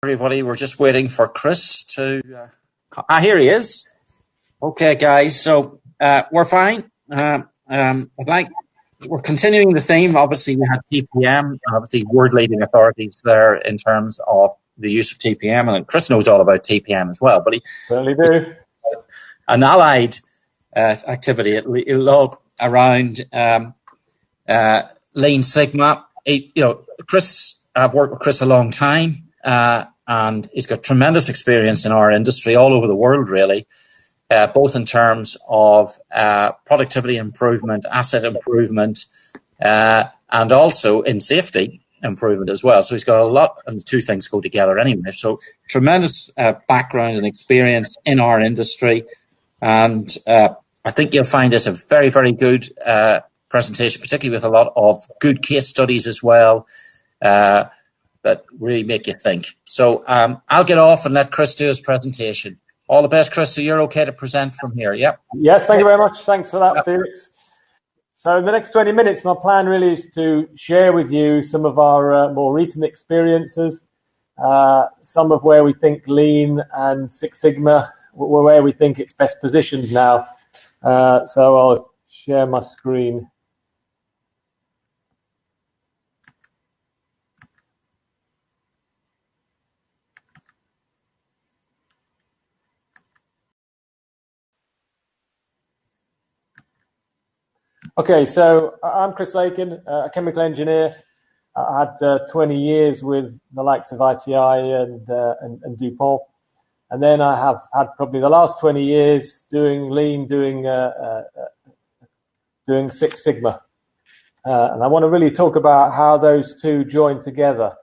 Everybody, we're just waiting for Chris to. Here he is. Okay, guys. So we're fine. We're continuing the theme. Obviously, we had TPM. Obviously, world-leading authorities there in terms of the use of TPM, and Chris knows all about TPM as well. But he certainly do. An allied activity all around Lean Sigma. Chris, I've worked with Chris a long time. And he's got tremendous experience in our industry all over the world, really, both in terms of productivity improvement, asset improvement, and also in safety improvement as well. So he's got a lot, and the two things go together anyway. So tremendous background and experience in our industry. And I think you'll find this a very, very good presentation, particularly with a lot of good case studies as well. That really make you think. So I'll get off and let Chris do his presentation. All the best, Chris. So you're okay to present from here, yep? Yes, thank you very much. Thanks for that, Felix. So in the next 20 minutes, my plan really is to share with you some of our more recent experiences, some of where we think Lean and Six Sigma, where we think it's best positioned now. So I'll share my screen. Okay, so I'm Chris Lakin, a chemical engineer. I had 20 years with the likes of ICI and DuPont. And then I have had probably the last 20 years doing Lean, doing Six Sigma. And I want to really talk about how those two join together.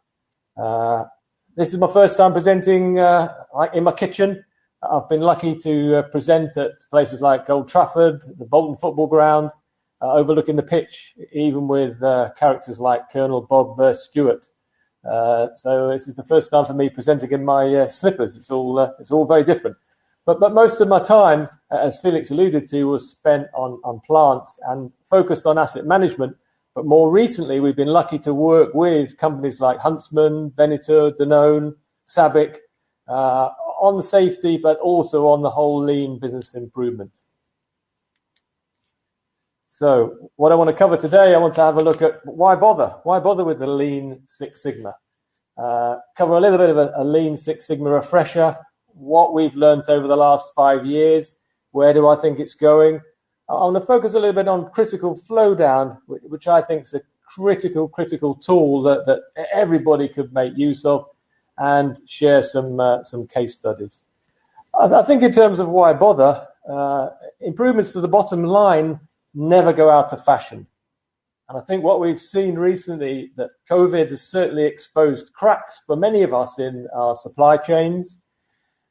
This is my first time presenting in my kitchen. I've been lucky to present at places like Old Trafford, the Bolton football ground, overlooking the pitch, even with characters like Colonel Bob Stewart. So this is the first time for me presenting in my slippers. It's all very different. But most of my time, as Felix alluded to, was spent on plants and focused on asset management. But more recently, we've been lucky to work with companies like Huntsman, Venator, Danone, Sabic, on safety, but also on the whole Lean business improvement. So what I want to cover today, I want to have a look at why bother? Why bother with the Lean Six Sigma? Cover a little bit of a Lean Six Sigma refresher, what we've learned over the last 5 years, where do I think it's going? I want to focus a little bit on critical flow down, which I think is a critical tool that everybody could make use of, and share some case studies. I think in terms of why bother, improvements to the bottom line never go out of fashion. And I think what we've seen recently, that COVID has certainly exposed cracks for many of us in our supply chains.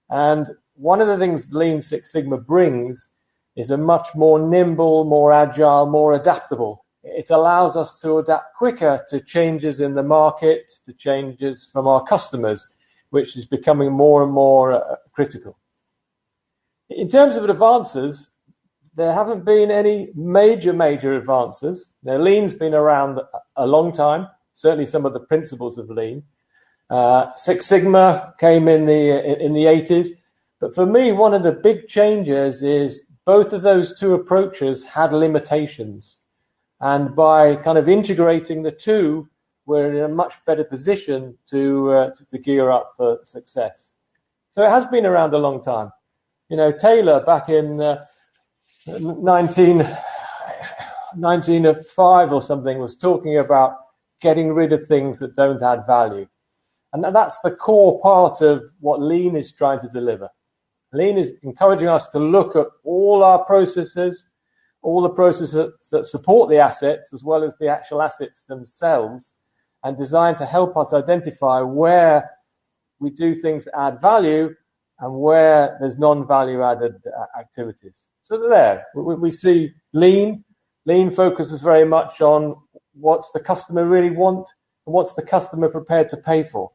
And one of the things Lean Six Sigma brings is a much more nimble, more agile, more adaptable. It allows us to adapt quicker to changes in the market, to changes from our customers, which is becoming more and more critical. In terms of advances, there haven't been any major advances. Now, Lean's been around a long time, certainly some of the principles of Lean. Six Sigma came in the 80s. But for me, one of the big changes is both of those two approaches had limitations. And by kind of integrating the two, we're in a much better position to gear up for success. So it has been around a long time. You know, Taylor back in 1905 or something was talking about getting rid of things that don't add value. And that's the core part of what Lean is trying to deliver. Lean is encouraging us to look at all our processes, all the processes that support the assets, as well as the actual assets themselves, and designed to help us identify where we do things that add value and where there's non-value added activities. So there, we see Lean. Lean focuses very much on what's the customer really want and what's the customer prepared to pay for.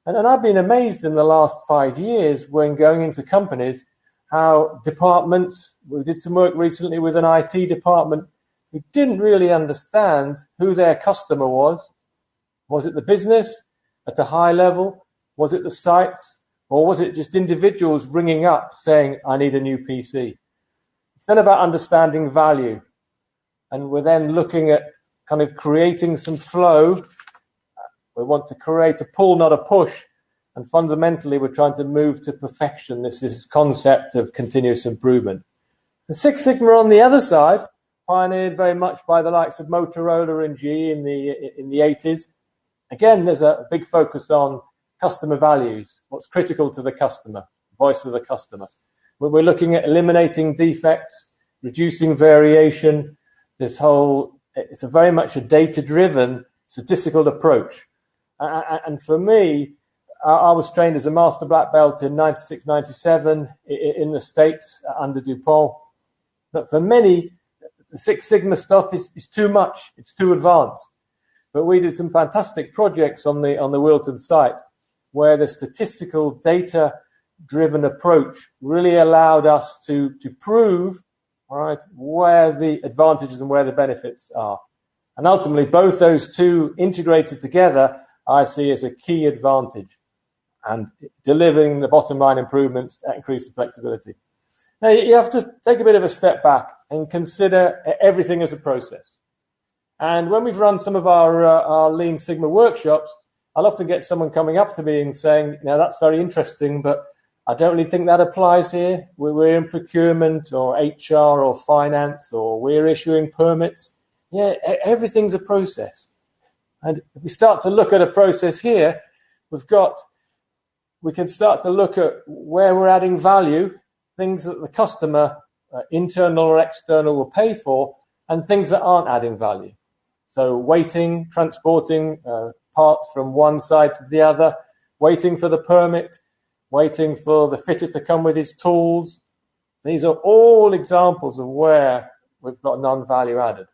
And I've been amazed in the last 5 years when going into companies, how departments, we did some work recently with an IT department who didn't really understand who their customer was. Was it the business at a high level? Was it the sites? Or was it just individuals ringing up saying, I need a new PC? It's then about understanding value. And we're then looking at kind of creating some flow. We want to create a pull, not a push. And fundamentally, we're trying to move to perfection. This is this concept of continuous improvement. The Six Sigma on the other side, pioneered very much by the likes of Motorola and GE in the 80s. Again, there's a big focus on customer values, what's critical to the customer, voice of the customer. We're looking at eliminating defects, reducing variation. It's very much a data-driven statistical approach. And for me, I was trained as a master black belt in 96, 97 in the States under DuPont. But for many, the Six Sigma stuff is too much. It's too advanced. But we did some fantastic projects on the Wilton site where the statistical data-driven approach really allowed us to prove, all right, where the advantages and where the benefits are. And ultimately, both those two integrated together, I see as a key advantage and delivering the bottom line improvements that increase the flexibility. Now, you have to take a bit of a step back and consider everything as a process. And when we've run some of our Lean Sigma workshops, I'll often get someone coming up to me and saying, now that's very interesting, but I don't really think that applies here. We're in procurement or HR or finance or we're issuing permits. Yeah, everything's a process. And if we start to look at a process here, we can start to look at where we're adding value, things that the customer, internal or external, will pay for, and things that aren't adding value. So waiting, transporting parts from one side to the other, waiting for the permit, waiting for the fitter to come with his tools. These are all examples of where we've got non-value added.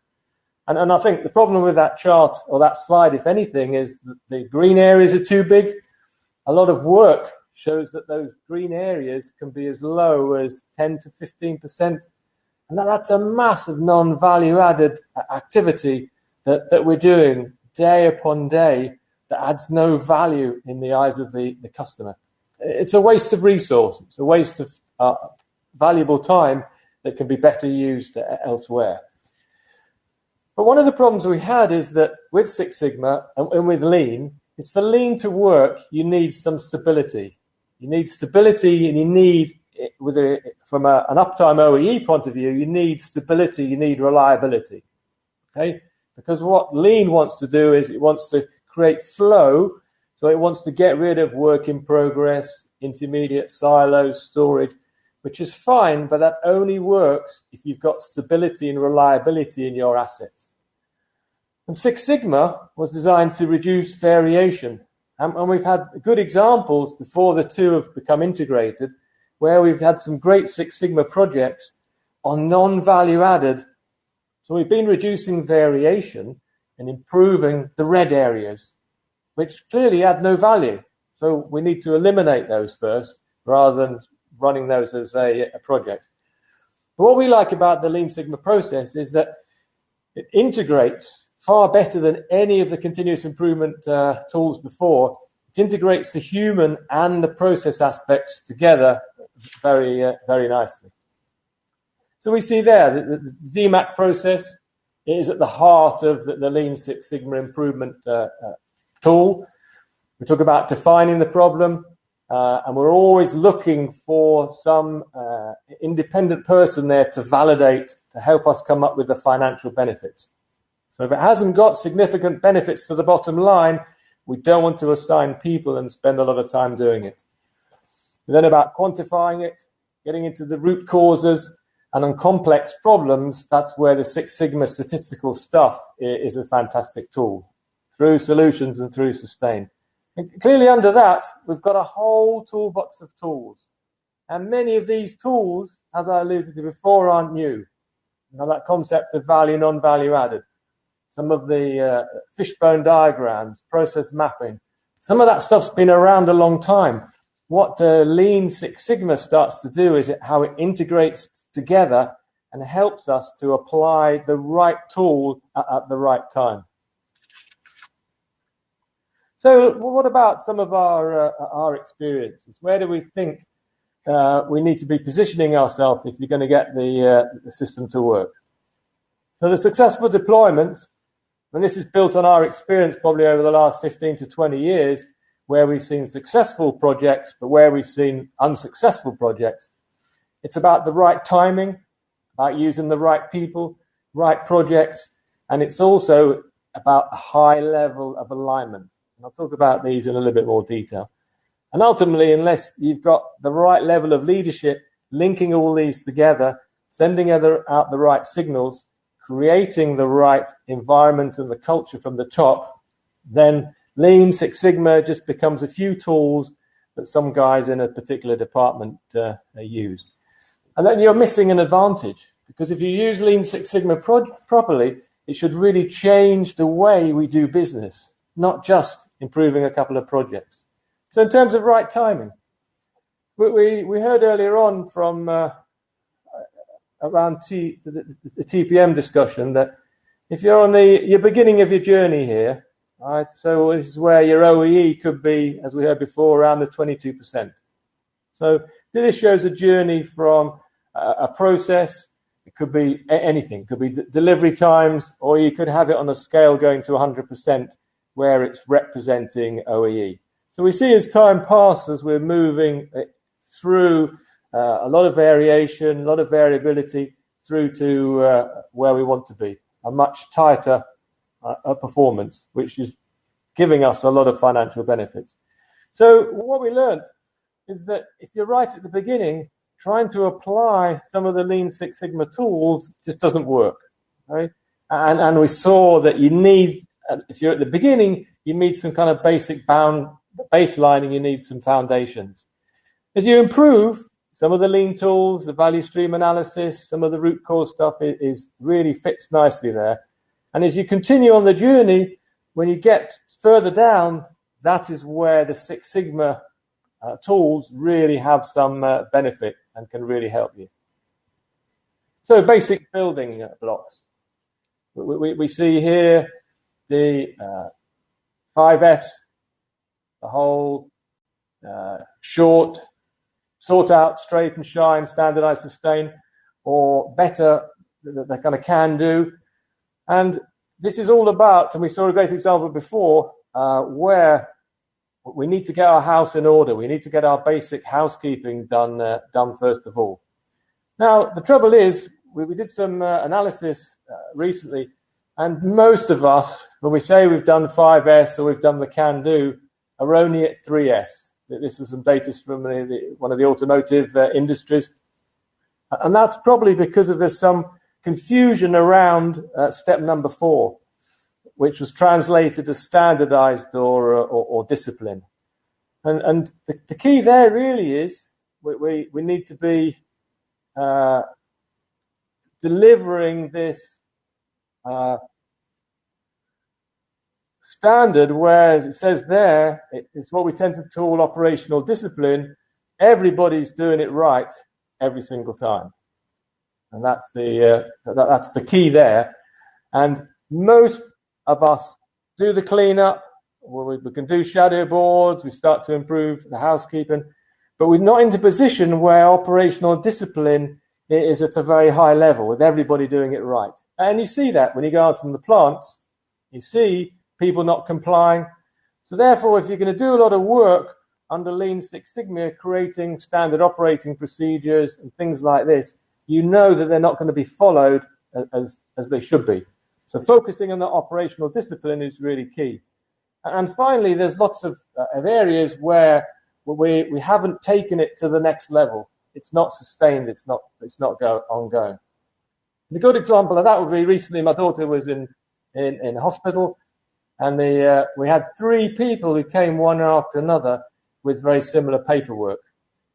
And I think the problem with that chart or that slide, if anything, is that the green areas are too big. A lot of work shows that those green areas can be as low as 10 to 15%. And that's a massive non-value added activity that we're doing day upon day that adds no value in the eyes of the customer. It's a waste of resource. It's a waste of valuable time that can be better used elsewhere. But one of the problems we had is that with Six Sigma and with Lean, is for Lean to work, you need some stability. You need stability and you need, from an uptime OEE point of view, you need stability, you need reliability. Okay? Because what Lean wants to do is it wants to create flow, so it wants to get rid of work in progress, intermediate silos, storage, which is fine, but that only works if you've got stability and reliability in your assets. And Six Sigma was designed to reduce variation. And we've had good examples before the two have become integrated, where we've had some great Six Sigma projects on non-value added. So we've been reducing variation and improving the red areas, which clearly add no value. So we need to eliminate those first rather than running those as a project. But what we like about the Lean Sigma process is that it integrates far better than any of the continuous improvement tools before. It integrates the human and the process aspects together very, very nicely. So we see there that the DMAC process is at the heart of the Lean Six Sigma improvement tool. We talk about defining the problem, and we're always looking for some independent person there to validate, to help us come up with the financial benefits. So if it hasn't got significant benefits to the bottom line, we don't want to assign people and spend a lot of time doing it. And then about quantifying it, getting into the root causes, and on complex problems, that's where the Six Sigma statistical stuff is a fantastic tool, through solutions and through sustain. And clearly under that, we've got a whole toolbox of tools. And many of these tools, as I alluded to before, aren't new. You know, that concept of value, non-value added. Some of the fishbone diagrams, process mapping, some of that stuff's been around a long time. What Lean Six Sigma starts to do is how it integrates together and helps us to apply the right tool at the right time. So what about some of our experiences? Where do we think we need to be positioning ourselves if you're going to get the system to work? So the successful deployments, and this is built on our experience probably over the last 15 to 20 years, where we've seen successful projects, but where we've seen unsuccessful projects. It's about the right timing, about using the right people, right projects, and it's also about a high level of alignment. And I'll talk about these in a little bit more detail. And ultimately, unless you've got the right level of leadership, linking all these together, sending out the right signals, creating the right environment and the culture from the top, then Lean Six Sigma just becomes a few tools that some guys in a particular department use. And then you're missing an advantage, because if you use Lean Six Sigma properly, it should really change the way we do business, not just improving a couple of projects. So in terms of right timing, we heard earlier on from around the TPM discussion that if you're on your beginning of your journey here, right, so this is where your OEE could be, as we heard before, around the 22%. So this shows a journey from a process. It could be anything. It could be delivery times, or you could have it on a scale going to 100% where it's representing OEE. So we see as time passes, we're moving through a lot of variation, a lot of variability through to where we want to be, a much tighter performance, which is giving us a lot of financial benefits. So what we learned is that if you're right at the beginning, trying to apply some of the Lean Six Sigma tools just doesn't work, right? And we saw that you need, if you're at the beginning, you need some kind of basic baselining, you need some foundations. As you improve, some of the lean tools, the value stream analysis, some of the root cause stuff is really fits nicely there. And as you continue on the journey, when you get further down, that is where the Six Sigma tools really have some benefit and can really help you. So basic building blocks. We see here the 5S, the whole short, sort out, straight and shine, standardize, sustain, or better, the kind of can do. And this is all about, and we saw a great example before, where we need to get our house in order. We need to get our basic housekeeping done first of all. Now, the trouble is, we did some analysis recently, and most of us, when we say we've done 5S or we've done the can do, are only at 3S. This is some data from one of the automotive industries. And that's probably because there's some confusion around step number 4, which was translated as standardized or discipline. And the key there really is we need to be delivering this standard, where it says there, it's what we tend to call operational discipline. Everybody's doing it right every single time. And that's the key there. And most of us do the cleanup. We can do shadow boards. We start to improve the housekeeping, but we're not into a position where operational discipline is at a very high level with everybody doing it right. And you see that when you go out in the plants, you see people not complying. So therefore, if you're going to do a lot of work under Lean Six Sigma, creating standard operating procedures and things like this, you know that they're not going to be followed as they should be. So focusing on the operational discipline is really key. And finally, there's lots of areas where we haven't taken it to the next level. It's not sustained. It's not ongoing. And a good example of that would be recently my daughter was in hospital, and we had 3 people who came one after another with very similar paperwork,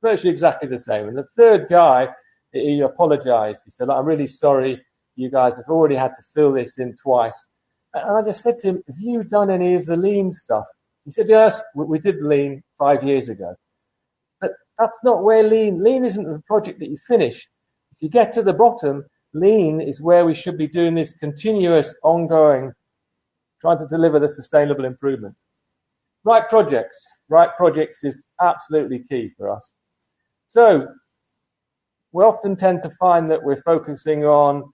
virtually exactly the same. And the third guy, he apologized. He said, "I'm really sorry. You guys have already had to fill this in twice." And I just said to him, "Have you done any of the lean stuff?" He said, "Yes, we did lean 5 years ago." But that's not where lean isn't a project that you finish. If you get to the bottom, lean is where we should be doing this continuous, ongoing, trying to deliver the sustainable improvement. Right projects. Right projects is absolutely key for us. So we often tend to find that we're focusing on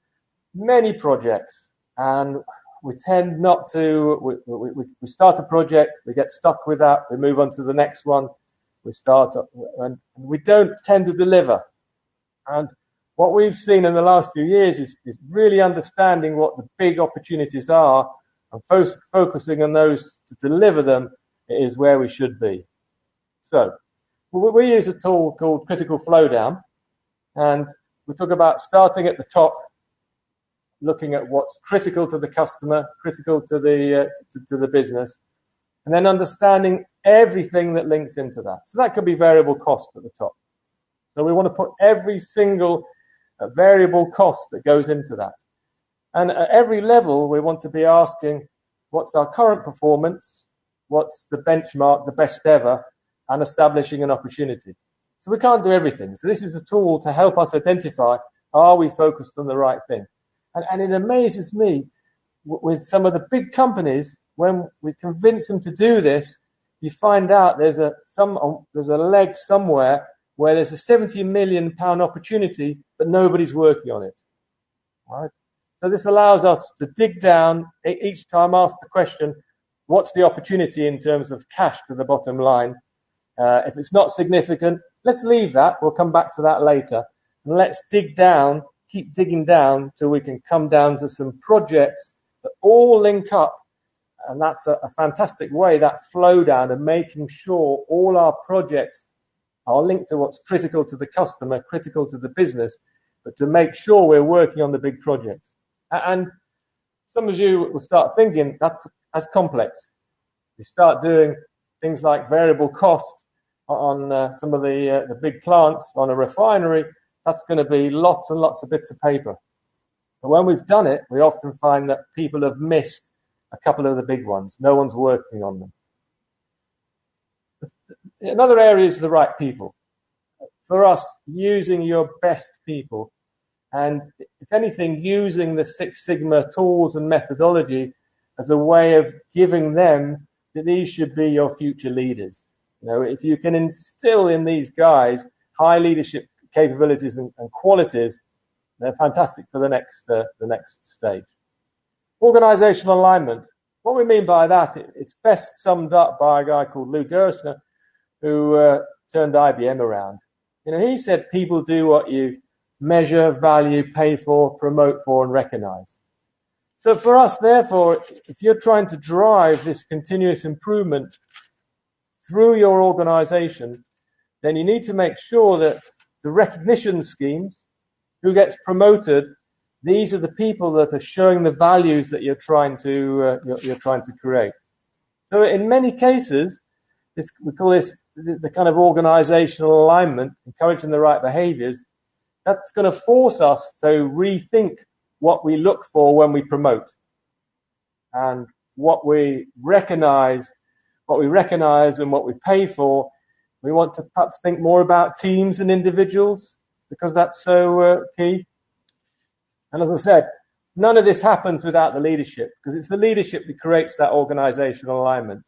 many projects, and we tend not to, we start a project, we get stuck with that, we move on to the next one, and we don't tend to deliver. And what we've seen in the last few years is really understanding what the big opportunities are and focusing on those to deliver them is where we should be. So we use a tool called critical flow down, and we talk about starting at the top, looking at what's critical to the customer, critical to the business, and then understanding everything that links into that. So that could be variable cost at the top. So we want to put every single variable cost that goes into that. And at every level, we want to be asking, what's our current performance? What's the benchmark, the best ever, and establishing an opportunity. So we can't do everything. So this is a tool to help us identify, are we focused on the right thing? And it amazes me with some of the big companies, when we convince them to do this, you find out there's a leg somewhere where there's a £70 million opportunity, but nobody's working on it. Right? So this allows us to dig down, each time ask the question, what's the opportunity in terms of cash to the bottom line? If it's not significant, let's leave that. We'll come back to that later. And let's dig down, keep digging down till we can come down to some projects that all link up. And that's a fantastic way, that flow down and making sure all our projects are linked to what's critical to the customer, critical to the business, but to make sure we're working on the big projects. And some of you will start thinking that's complex. You start doing things like variable cost on some of the big plants on a refinery. That's going to be lots and lots of bits of paper. But when we've done it, we often find that people have missed a couple of the big ones. No one's working on them. Another area is the right people. For us, using your best people, and if anything, using the Six Sigma tools and methodology as a way of giving them that these should be your future leaders. You know, if you can instill in these guys high leadership capabilities and qualities, they're fantastic for the next stage. Organizational alignment. What we mean by that, it's best summed up by a guy called Lou Gerstner, who turned IBM around. You know, he said people do what you measure, value, pay for, promote for, and recognize. So for us, therefore, if you're trying to drive this continuous improvement through your organization, then you need to make sure that the recognition schemes, who gets promoted, these are the people that are showing the values that you're trying to create. So in many cases, we call this the kind of organizational alignment, encouraging the right behaviors. That's going to force us to rethink what we look for when we promote, and what we recognize and what we pay for. We want to perhaps think more about teams and individuals, because that's so key. And as I said, none of this happens without the leadership, because it's the leadership that creates that organizational alignment.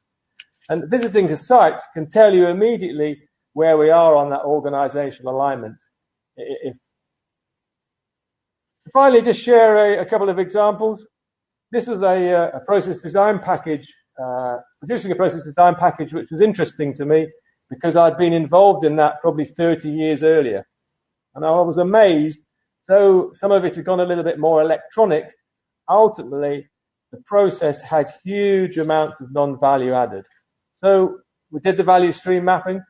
And visiting the sites can tell you immediately where we are on that organizational alignment. If finally, just share a couple of examples. This is a process design package, producing a process design package, which was interesting to me because I'd been involved in that probably 30 years earlier. And I was amazed, though some of it had gone a little bit more electronic, ultimately the process had huge amounts of non-value added. So we did the value stream mapping.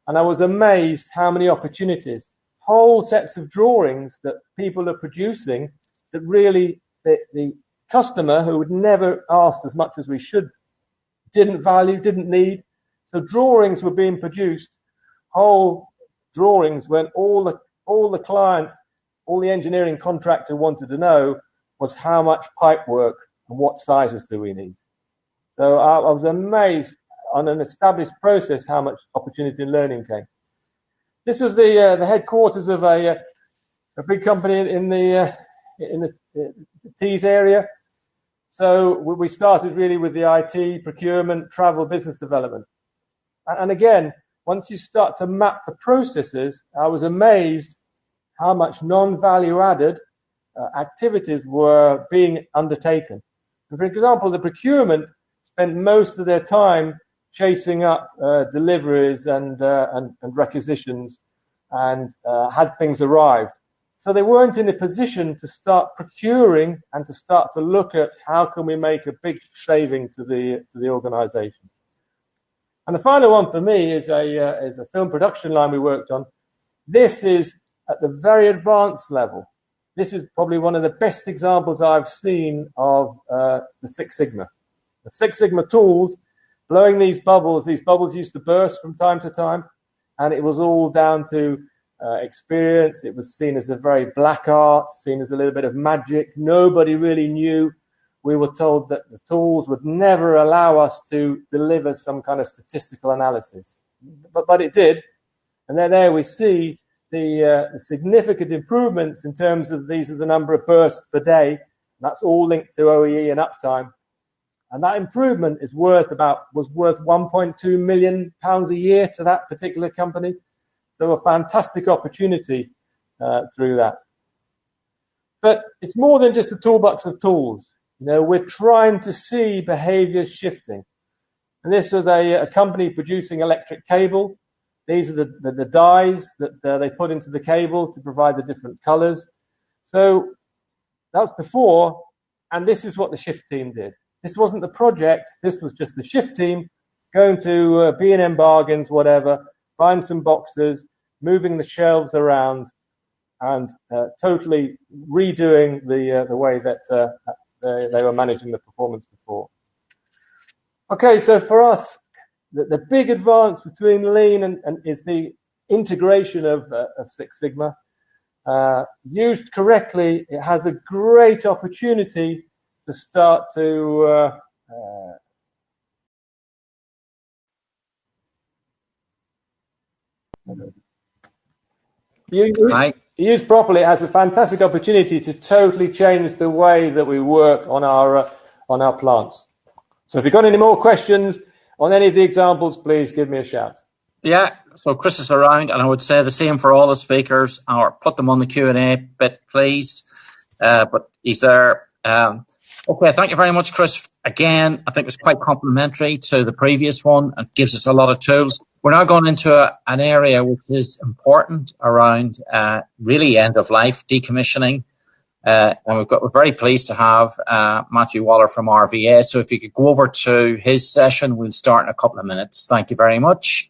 And I was amazed how many opportunities, whole sets of drawings that people are producing that really the customer, who would never ask as much as we should, didn't value, didn't need. So drawings were being produced, whole drawings, when all the client, all the engineering contractor wanted to know was how much pipe work and what sizes do we need. So I was amazed on an established process how much opportunity and learning came. This was the headquarters of a big company in the Tees area. So we started really with the IT, procurement, travel, business development. And again, once you start to map the processes, I was amazed how much non-value added activities were being undertaken. And for example, the procurement spent most of their time chasing up deliveries and requisitions and had things arrived. So they weren't in a position to start procuring and to start to look at how can we make a big saving to the organization. And the final one for me is a film production line we worked on. This is at the very advanced level. This is probably one of the best examples I've seen of the Six Sigma. The Six Sigma tools, blowing these bubbles used to burst from time to time, and it was all down to experience. It was seen as a very black art, seen as a little bit of magic. Nobody really knew. We were told that the tools would never allow us to deliver some kind of statistical analysis. But it did. And then there we see the significant improvements in terms of these are the number of bursts per day. That's all linked to OEE and uptime. And that improvement was worth 1.2 million pounds a year to that particular company. So a fantastic opportunity through that. But it's more than just a toolbox of tools. You know, we're trying to see behaviors shifting. And this was a company producing electric cable. These are the dyes that they put into the cable to provide the different colors. So that's before, and this is what the shift team did. This wasn't the project. This was just the shift team going to B&M Bargains, whatever, buying some boxes, moving the shelves around, and totally redoing the way that they were managing the performance before. Okay, so for us, the big advance between Lean and is the integration of Six Sigma. Used correctly, it has a great opportunity to start to used properly, it has a fantastic opportunity to totally change the way that we work on our plants. So if you've got any more questions on any of the examples, please give me a shout. Yeah, so Chris is around, and I would say the same for all the speakers, or put them on the Q&A bit, please. But he's there. Okay, thank you very much, Chris. Again, I think it was quite complimentary to the previous one and gives us a lot of tools. We're now going into an area which is important around really end-of-life decommissioning. And we're very pleased to have Matthew Waller from RVA. So if you could go over to his session, we'll start in a couple of minutes. Thank you very much.